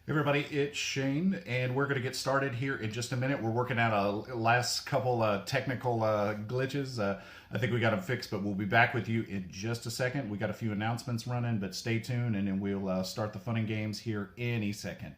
Everybody, it's Shane, and we're going to get started here in just a minute. We're working out a last couple technical glitches. I think we got them fixed, but we'll be back with you in just a second. We got a few announcements running, but stay tuned, and then we'll start the fun and games here any second.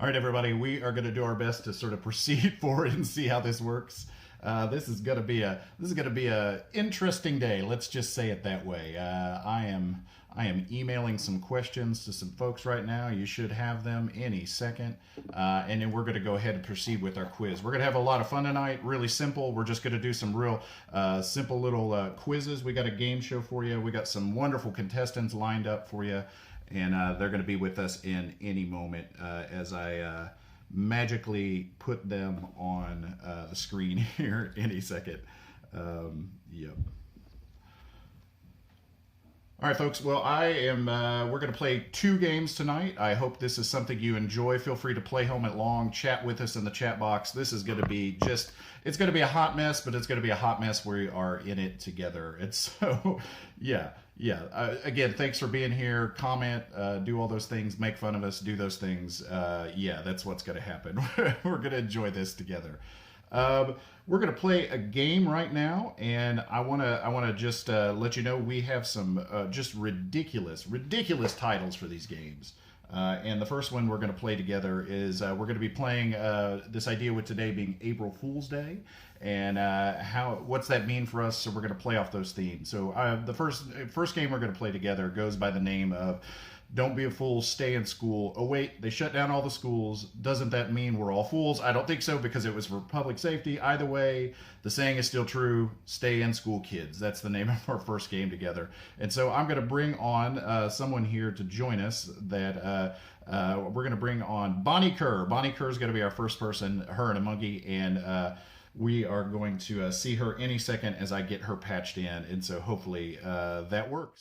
All right, everybody, we are going to do our best to sort of proceed forward and see how this works. This is going to be a interesting day. Let's just say it that way. I am emailing some questions to some folks right now. You should have them any second, and then we're going to go ahead and proceed with our quiz. We're going to have a lot of fun tonight. Really simple. We're just going to do some real simple little quizzes. We got a game show for you. We got some wonderful contestants lined up for you, and they're going to be with us in any moment as I magically put them on the screen here any second. Yep. All right, folks. Well, I am. We're going to play two games tonight. I hope this is something you enjoy. Feel free to play home at long. Chat with us in the chat box. This is going to be just. It's going to be a hot mess, but it's going to be a hot mess where we are in it together. And so, yeah, yeah. Again, thanks for being here. Comment, do all those things. Make fun of us. Do those things. Yeah, that's what's going to happen. We're going to enjoy this together. Um, we're going to play a game right now, and I want to just let you know we have some just ridiculous titles for these games. And the first one we're going to play together is we're going to be playing this idea with today being April Fool's Day, and how what's that mean for us. So we're going to play off those themes. So the first game we're going to play together goes by the name of "Don't be a fool, stay in school." Oh wait, they shut down all the schools. Doesn't that mean we're all fools? I don't think so, because it was for public safety. Either way, the saying is still true. Stay in school, kids. That's the name of our first game together. And so I'm going to bring on someone here to join us. We're going to bring on Bonnie Kerr. Bonnie Kerr is going to be our first person, her and a monkey, and we are going to see her any second as I get her patched in. And so hopefully that works.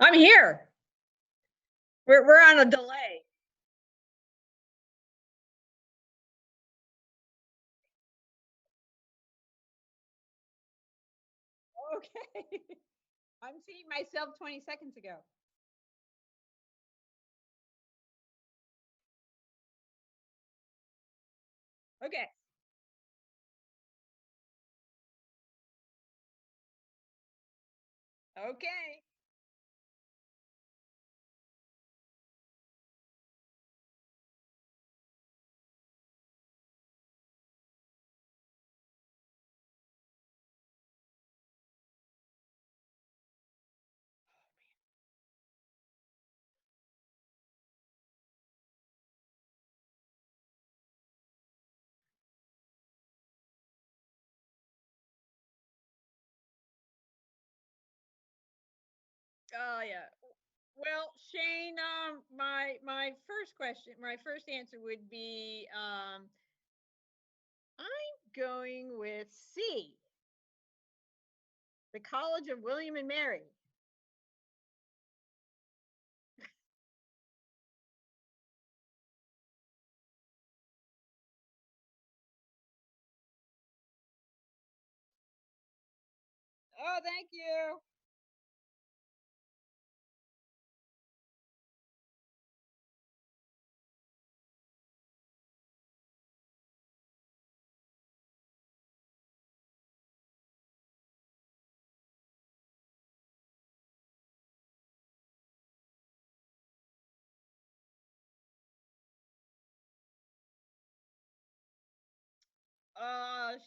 I'm here. We're on a delay. Okay. I'm seeing myself 20 seconds ago. Okay. Okay. Oh yeah. Well, Shane, my first question, my first answer would be I'm going with C, the College of William and Mary. Oh, thank you.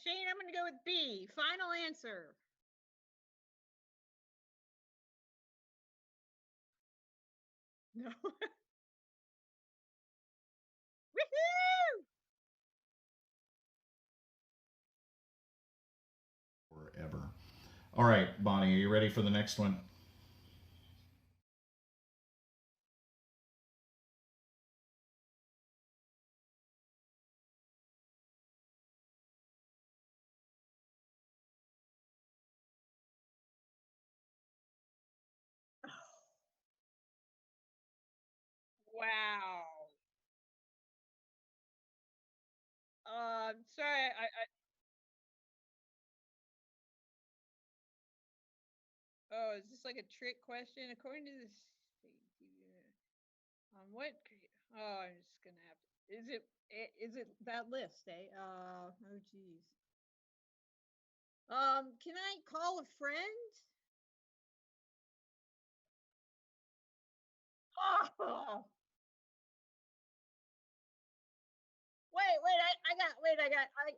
Shane, I'm going to go with B. Final answer. No. Woohoo! Forever. All right, Bonnie, are you ready for the next one? Wow. Sorry, oh, is this like a trick question? According to this, what? Oh, I'm just gonna have to. Is it that list? Eh? Oh, geez. Can I call a friend? Oh,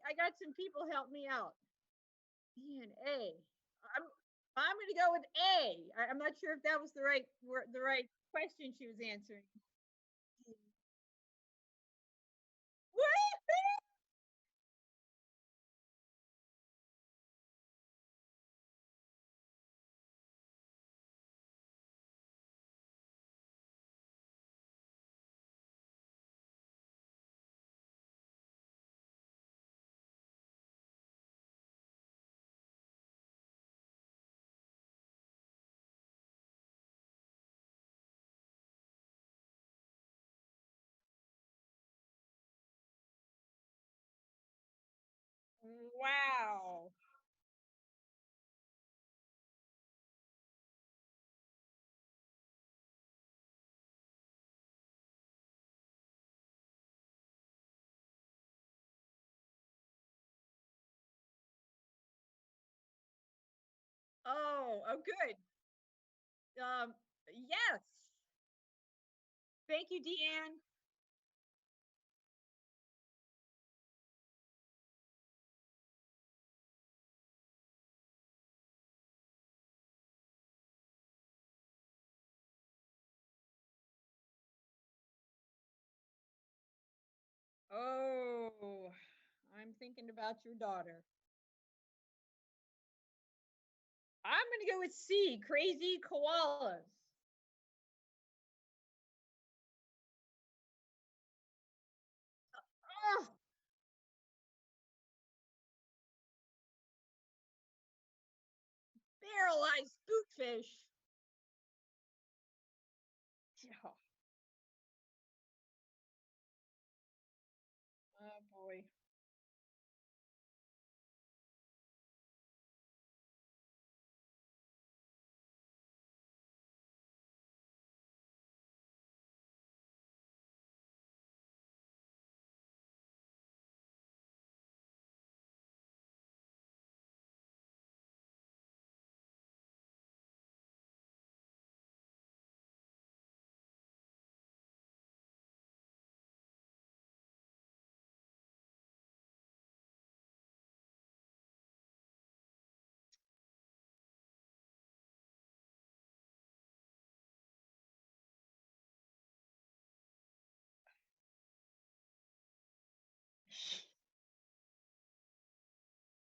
I got some people help me out. B and A. I'm, I'm gonna go with A. I'm not sure if that was the right question she was answering. Woo! Wow. Oh, good. Yes. Thank you, Deanne. Oh, I'm thinking about your daughter. I'm going to go with C, crazy koalas. Oh, paralyzed spookfish. Yeah. Oh, boy.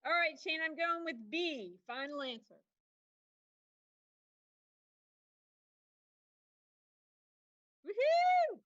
All right, Shane, I'm going with B, final answer. Woohoo!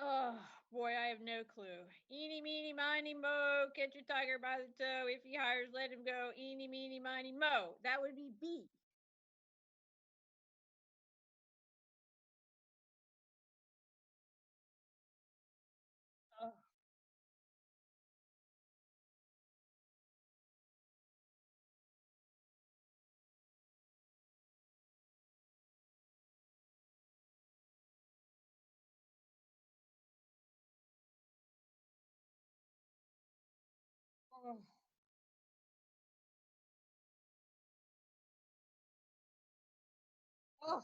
Oh, boy, I have no clue. Eeny, meeny, miny, mo. Catch a tiger by the toe. If he hires, let him go. Eeny, meeny, miny, mo. That would be B. Oh, oh, oh.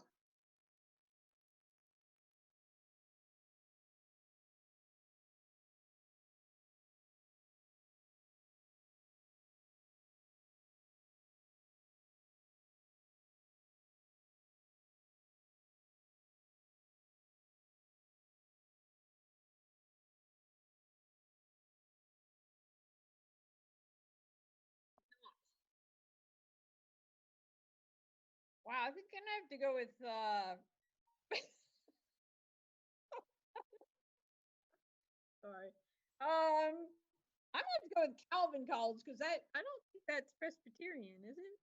Wow, I think I'm gonna have to go with sorry. I'm gonna have to go with Calvin College because I don't think that's Presbyterian, is it?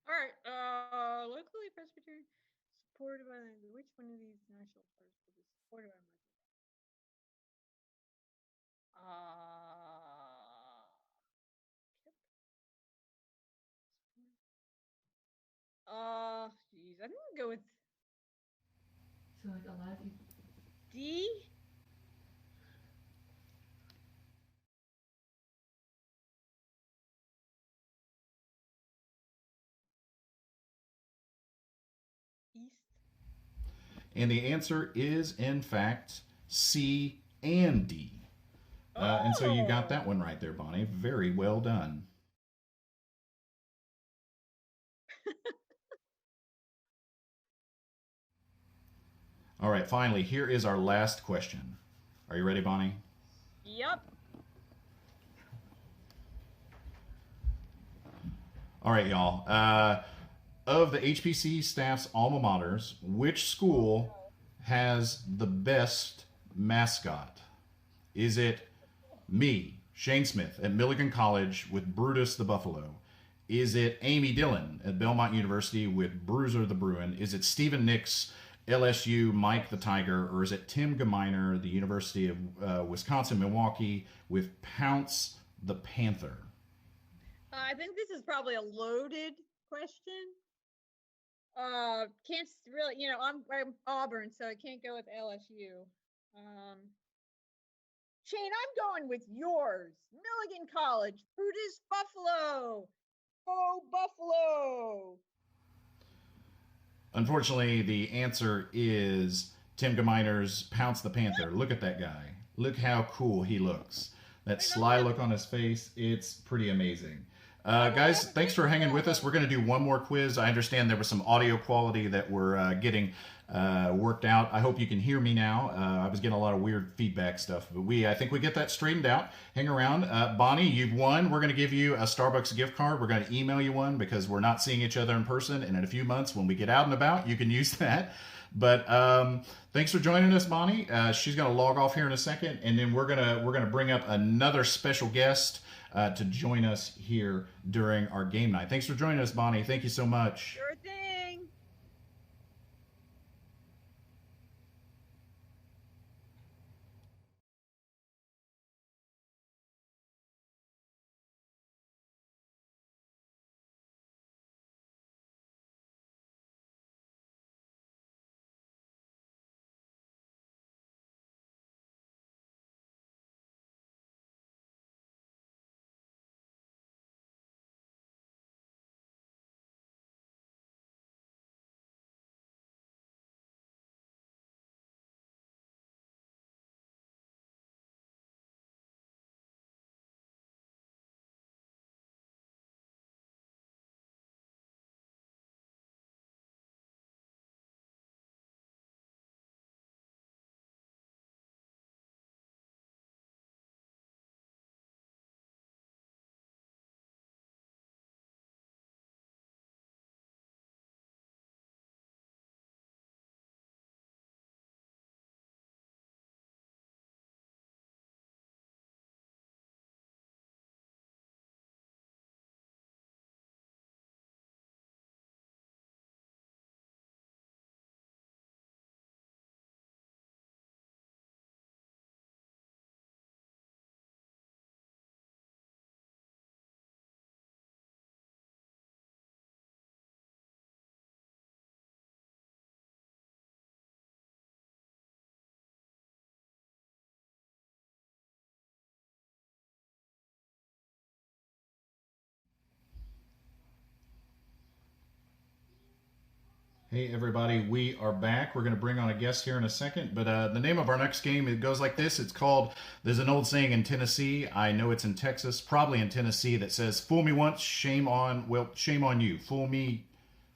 All right. Locally Presbyterian, supported by which one of these national parks will be supported by much? Geez, I'm gonna go with So like a lot of people. D. East. And the answer is, in fact, C and D. And so you got that one right there, Bonnie. Very well done. All right, finally, here is our last question. Are you ready, Bonnie? Yep. All right, y'all. Of the HPC staff's alma maters, which school has the best mascot? Is it me, Shane Smith, at Milligan College with Brutus the Buffalo? Is it Amy Dillon at Belmont University with Bruiser the Bruin? Is it Stephen Nix, LSU, Mike the Tiger? Or is it Tim Geminer, the University of Wisconsin Milwaukee with Pounce the Panther? I think this is probably a loaded question. Can't really, I'm Auburn, so I can't go with LSU. Shane, I'm going with yours. Milligan College, Brutus Buffalo. Go Buffalo. Unfortunately, the answer is Tim Geminer's Pounce the Panther. Look at that guy. Look how cool he looks. That sly look on his face, it's pretty amazing. Guys, thanks for hanging with us. We're going to do one more quiz. I understand there was some audio quality that we're getting worked out. I hope you can hear me now. I was getting a lot of weird feedback stuff, but I think we get that straightened out. Hang around. Bonnie, you've won. We're going to give you a Starbucks gift card. We're going to email you one because we're not seeing each other in person, and in a few months when we get out and about, you can use that. But thanks for joining us, Bonnie. She's going to log off here in a second, and then we're gonna bring up another special guest to join us here during our game night. Thanks for joining us, Bonnie. Thank you so much. Sure thing. Hey everybody, we are back. We're going to bring on a guest here in a second, but the name of our next game, it goes like this. It's called, there's an old saying in Tennessee, I know it's in Texas, probably in Tennessee, that says, fool me once, shame on you. Fool me,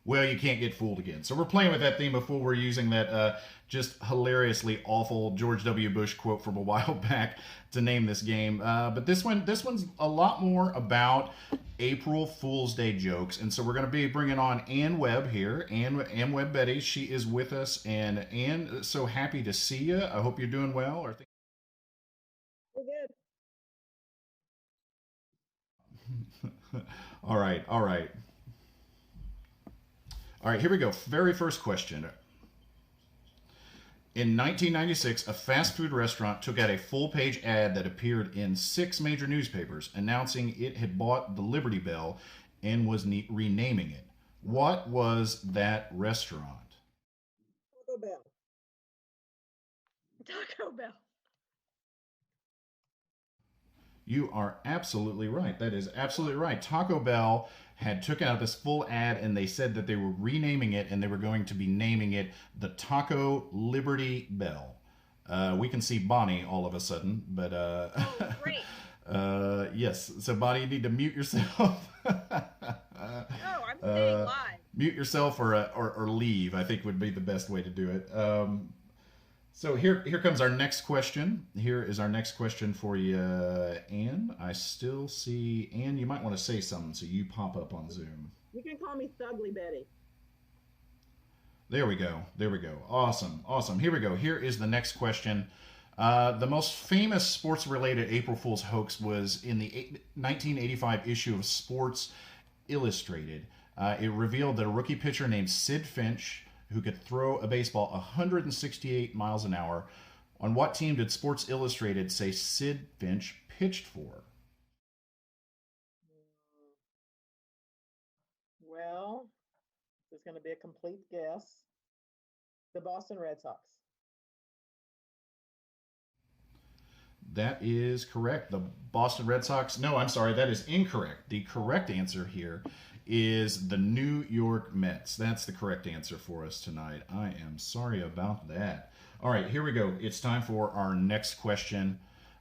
well, you can't get fooled again. So we're playing with that theme before we're using that just hilariously awful George W. Bush quote from a while back to name this game. But this one's a lot more about April Fool's Day jokes, and so we're going to be bringing on Ann Webb here. Ann Webb Betty, she is with us, and Ann, so happy to see you. I hope you're doing well. We're good. All right, all right. All right, here we go. Very first question. In 1996, a fast food restaurant took out a full-page ad that appeared in 6 major newspapers announcing it had bought the Liberty Bell and was renaming it. What was that restaurant? Taco Bell. Taco Bell. You are absolutely right. That is absolutely right. Taco Bell had took out this full ad and they said that they were renaming it and they were going to be naming it the Taco Liberty Bell. We can see Bonnie all of a sudden, but Oh, great. yes. So Bonnie, you need to mute yourself. No, I'm staying live. Mute yourself or leave, I think would be the best way to do it. So here comes our next question. Here is our next question for you, Anne. I still see, Anne, you might want to say something so you pop up on Zoom. You can call me Thugly Betty. There we go. There we go. Awesome. Awesome. Here we go. Here is the next question. The most famous sports-related April Fool's hoax was in the 1985 issue of Sports Illustrated. It revealed that a rookie pitcher named Sid Finch, who could throw a baseball 168 miles an hour. On what team did Sports Illustrated say Sid Finch pitched for? Well, this is going to be a complete guess. The Boston Red Sox. That is correct. The Boston Red Sox. No, I'm sorry. That is incorrect. The correct answer here is the New York Mets. That's the correct answer for us tonight. I am sorry about that. All right, here we go. It's time for our next question.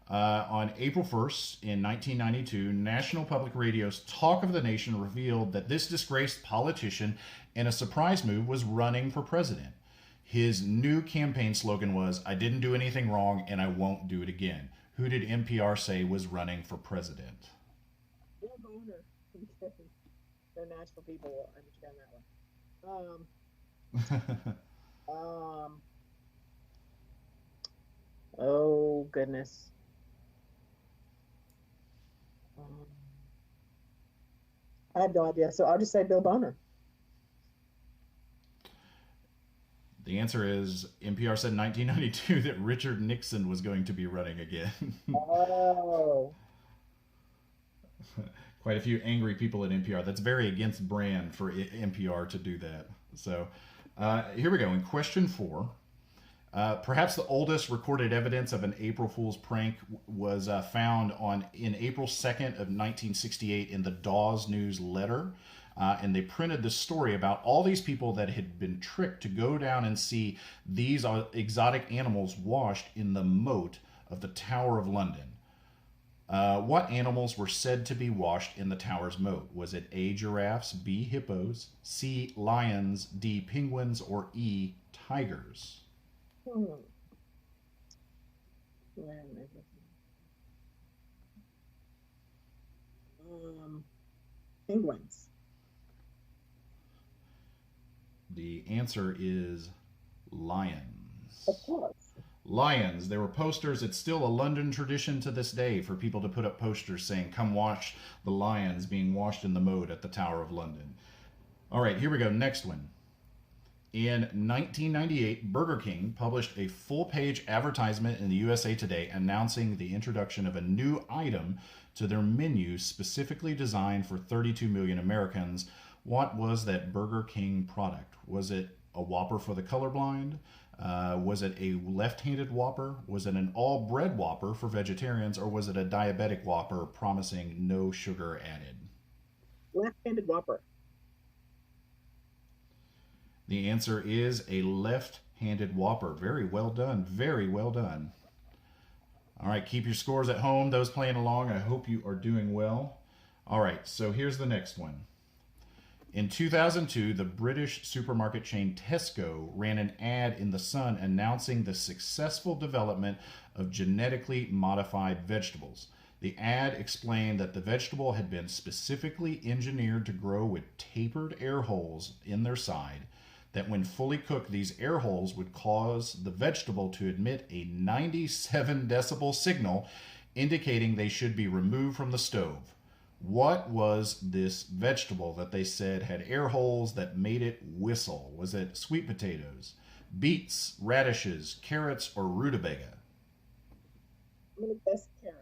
On April 1st in 1992, National Public Radio's Talk of the Nation revealed that this disgraced politician in a surprise move was running for president. His new campaign slogan was, "I didn't do anything wrong and I won't do it again." Who did NPR say was running for president? Bill Boner. The national people will understand that one. Oh goodness. I have no idea, so I'll just say Bill Boner. The answer is NPR said in 1992 that Richard Nixon was going to be running again. Oh. Quite a few angry people at NPR. That's very against brand for NPR to do that. So here we go. In question 4, perhaps the oldest recorded evidence of an April Fool's prank was found in April 2nd of 1968 in the Dawes News Letter. And they printed this story about all these people that had been tricked to go down and see these exotic animals washed in the moat of the Tower of London. What animals were said to be washed in the tower's moat? Was it A, giraffes, B, hippos, C, lions, D, penguins, or E, tigers? Penguins. The answer is lions. Of course. Lions. There were posters. It's still a London tradition to this day for people to put up posters saying, "Come watch the lions being washed in the moat at the Tower of London." All right, here we go. Next one. In 1998, Burger King published a full-page advertisement in the USA Today announcing the introduction of a new item to their menu specifically designed for 32 million Americans. What was that Burger King product? Was it a Whopper for the colorblind? Was it a left-handed Whopper? Was it an all-bread Whopper for vegetarians? Or was it a diabetic Whopper promising no sugar added? Left-handed Whopper. The answer is a left-handed Whopper. Very well done. Very well done. All right, keep your scores at home. Those playing along, I hope you are doing well. All right, so here's the next one. In 2002, the British supermarket chain Tesco ran an ad in The Sun announcing the successful development of genetically modified vegetables. The ad explained that the vegetable had been specifically engineered to grow with tapered air holes in their side, that when fully cooked, these air holes would cause the vegetable to emit a 97 decibel signal indicating they should be removed from the stove. What was this vegetable that they said had air holes that made it whistle? Was it sweet potatoes, beets, radishes, carrots, or rutabaga? I'm going to guess carrots.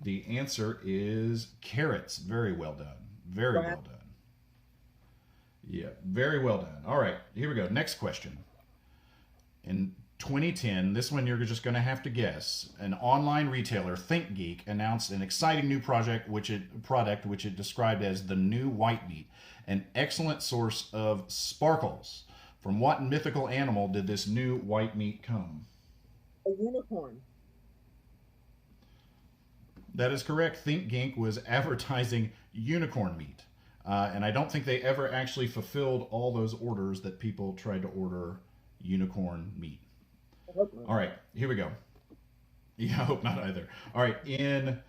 The answer is carrots. Very well done. Very well done. Yeah, very well done. All right, here we go. Next question. In 2010, this one you're just going to have to guess. An online retailer, ThinkGeek, announced an exciting new product which it described as the new white meat, an excellent source of sparkles. From what mythical animal did this new white meat come? A unicorn. That is correct. ThinkGeek was advertising unicorn meat. And I don't think they ever actually fulfilled all those orders that people tried to order unicorn meat. All right, here we go. Yeah, I hope not either. All right, in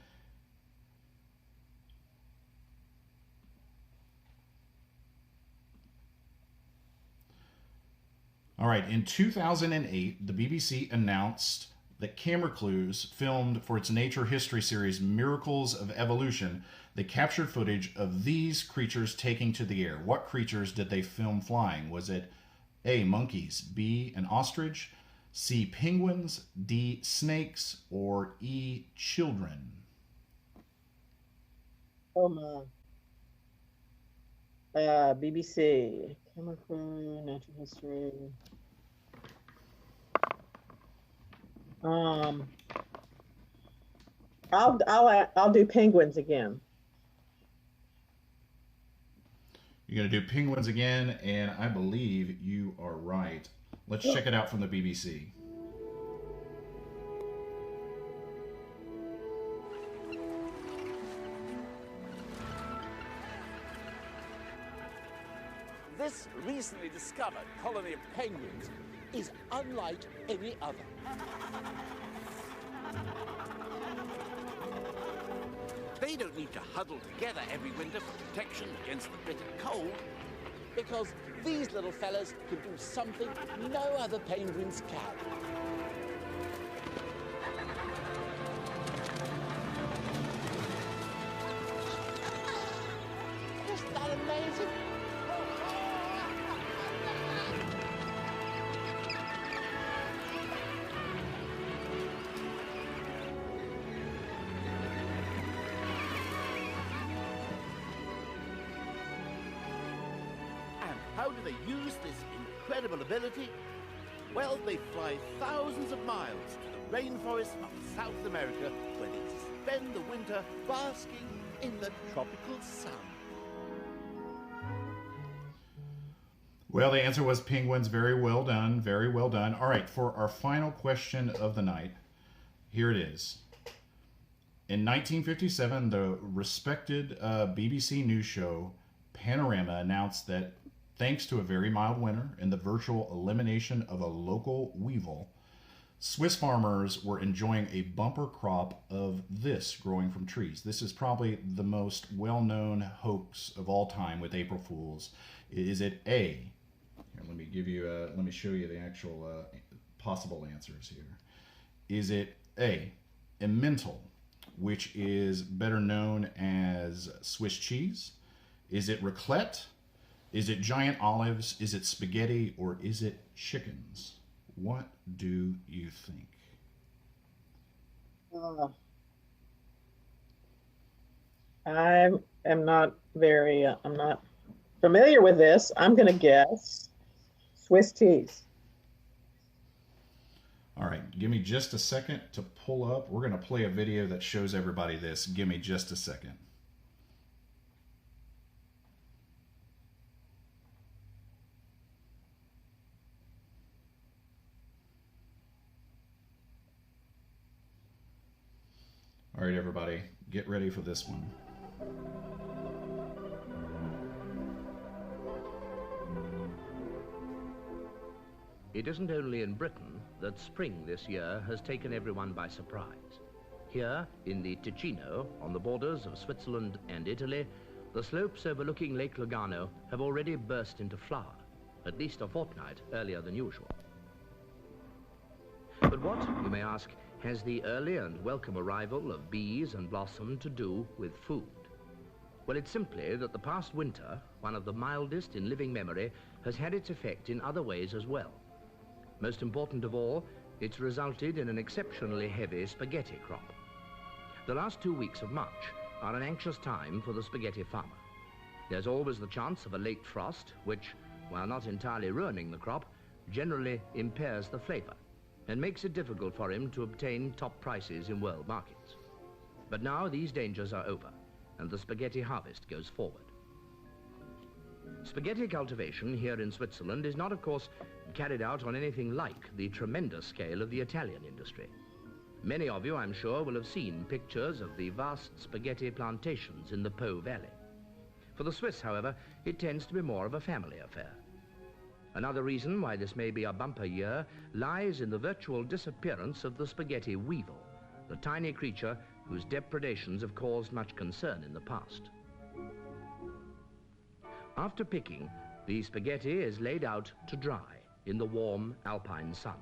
All right, in 2008, the BBC announced that camera crews filmed for its nature history series Miracles of Evolution. They captured footage of these creatures taking to the air. What creatures did they film flying? Was it A, monkeys, B, an ostrich, C, penguins, D, snakes, or E, children? Oh my. BBC, camera crew, natural history. I'll do penguins again. You're going to do penguins again, and I believe you are right. Let's check it out from the BBC. This recently discovered colony of penguins is unlike any other. They don't need to huddle together every winter for protection against the bitter cold, because these little fellas can do something no other penguins can. Isn't that amazing? How do they use this incredible ability? Well, they fly thousands of miles to the rainforests of South America, where they spend the winter basking in the tropical sun. Well, the answer was penguins. Very well done. Very well done. All right, for our final question of the night, here it is. In 1957, the respected BBC news show Panorama announced that thanks to a very mild winter and the virtual elimination of a local weevil, Swiss farmers were enjoying a bumper crop of this growing from trees. This is probably the most well-known hoax of all time with April Fools. Is it A? Here, let me show you the actual possible answers here. Is it A, Emmental, which is better known as Swiss cheese? Is it raclette? Is it giant olives? Is it spaghetti? Or is it chickens? What do you think? I am not very, I'm not familiar with this. I'm going to guess Swiss cheese. All right, give me just a second to pull up. We're going to play a video that shows everybody this. Give me just a second. All right, everybody, get ready for this one. It isn't only in Britain that spring this year has taken everyone by surprise. Here, in the Ticino, on the borders of Switzerland and Italy, the slopes overlooking Lake Lugano have already burst into flower, at least a fortnight earlier than usual. But what, you may ask, has the early and welcome arrival of bees and blossom to do with food? Well, it's simply that the past winter, one of the mildest in living memory, has had its effect in other ways as well. Most important of all, it's resulted in an exceptionally heavy spaghetti crop. The last 2 weeks of March are an anxious time for the spaghetti farmer. There's always the chance of a late frost, which, while not entirely ruining the crop, generally impairs the flavor and makes it difficult for him to obtain top prices in world markets. But now these dangers are over, and the spaghetti harvest goes forward. Spaghetti cultivation here in Switzerland is not, of course, carried out on anything like the tremendous scale of the Italian industry. Many of you, I'm sure, will have seen pictures of the vast spaghetti plantations in the Po Valley. For the Swiss, however, it tends to be more of a family affair. Another reason why this may be a bumper year lies in the virtual disappearance of the spaghetti weevil, the tiny creature whose depredations have caused much concern in the past. After picking, the spaghetti is laid out to dry in the warm alpine sun.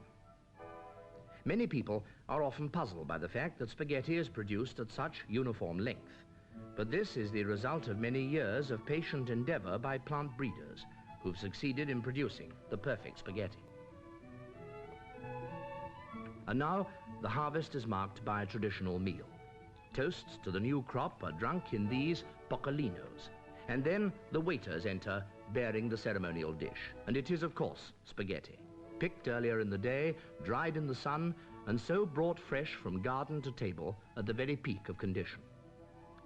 Many people are often puzzled by the fact that spaghetti is produced at such uniform length, but this is the result of many years of patient endeavor by plant breeders who've succeeded in producing the perfect spaghetti. And now, the harvest is marked by a traditional meal. Toasts to the new crop are drunk in these poccolinos, and then the waiters enter bearing the ceremonial dish. And it is, of course, spaghetti, picked earlier in the day, dried in the sun, and so brought fresh from garden to table at the very peak of condition.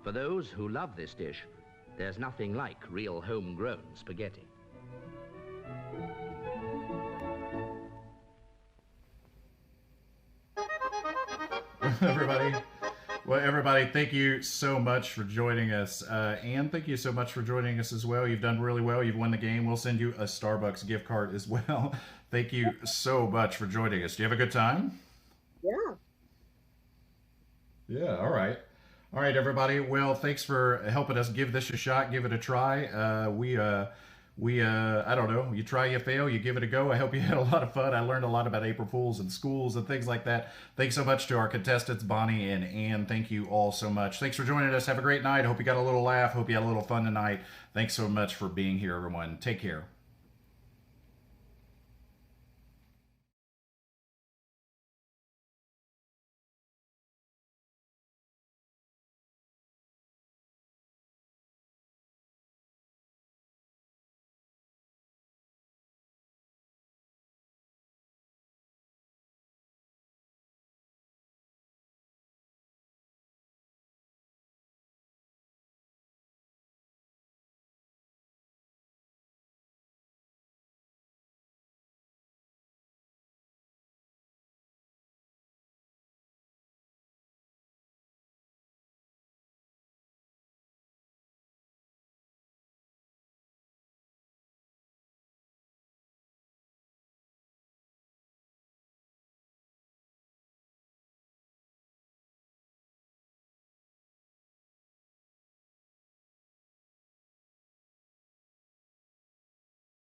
For those who love this dish, there's nothing like real homegrown spaghetti. Everybody, thank you so much for joining us. Anne, thank you so much for joining us as well. You've done really well. You've won the game. We'll send you a Starbucks gift card as well. Thank you so much for joining us. Do you have a good time? Yeah. Yeah, all right. All right, everybody. Well, thanks for helping us give this a shot, give it a try. I don't know, you try, you fail, you give it a go. I hope you had a lot of fun. I learned a lot about April Fools and schools and things like that. Thanks so much to our contestants, Bonnie and Ann. Thank you all so much. Thanks for joining us. Have a great night. Hope you got a little laugh. Hope you had a little fun tonight. Thanks so much for being here, everyone. Take care.